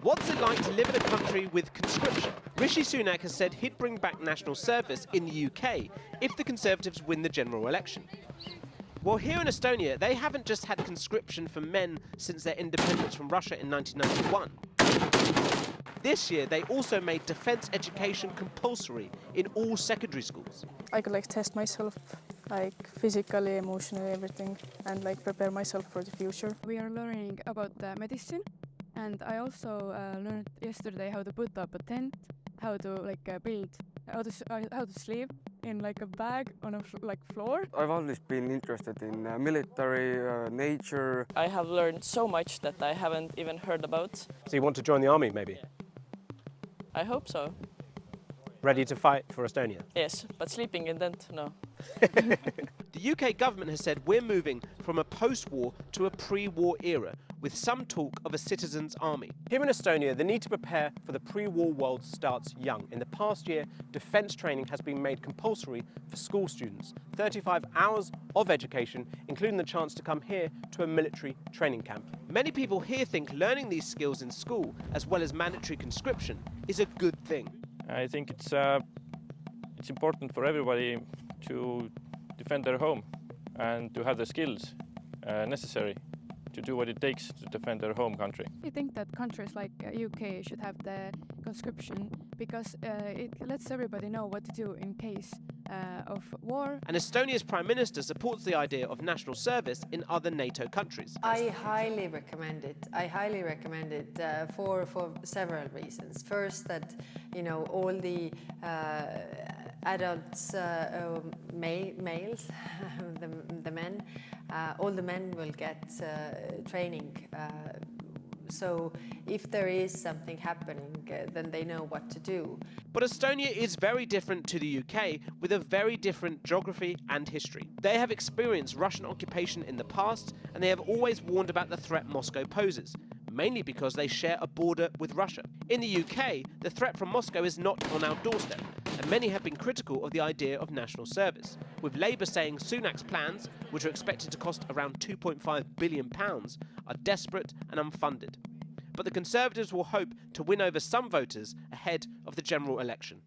What's it like to live in a country with conscription? Rishi Sunak has said he'd bring back national service in the UK if the Conservatives win the general election. Well, here in Estonia, they haven't just had conscription for men since their independence from Russia in 1991. This year, they also made defence education compulsory in all secondary schools. I could test myself, physically, emotionally, everything, and prepare myself for the future. We are learning about medicine, and I also learned yesterday how to put up a tent, how to build, how to sleep in a bag on a floor. I've always been interested in military, nature. I have learned so much that I haven't even heard about. So you want to join the army, maybe? I hope so. Ready to fight for Estonia? Yes, but sleeping in tent, no. The UK government has said we're moving from a post-war to a pre-war era, with some talk of a citizens' army. Here in Estonia, the need to prepare for the pre-war world starts young. In the past year, defence training has been made compulsory for school students. 35 hours of education, including the chance to come here to a military training camp. Many people here think learning these skills in school, as well as mandatory conscription, is a good thing. I think it's important for everybody to defend their home and to have the skills necessary to do what it takes to defend their home country. I think that countries like UK should have the conscription because it lets everybody know what to do in case of war. And Estonia's Prime Minister supports the idea of national service in other NATO countries. I highly recommend it. I highly recommend it for several reasons. First, that all the adults, males, the men, all the men will get training. So if there is something happening, then they know what to do. But Estonia is very different to the UK, with a very different geography and history. They have experienced Russian occupation in the past, and they have always warned about the threat Moscow poses, mainly because they share a border with Russia. In the UK, the threat from Moscow is not on our doorstep, and many have been critical of the idea of national service, with Labour saying Sunak's plans, which are expected to cost around £2.5 billion, are desperate and unfunded. But the Conservatives will hope to win over some voters ahead of the general election.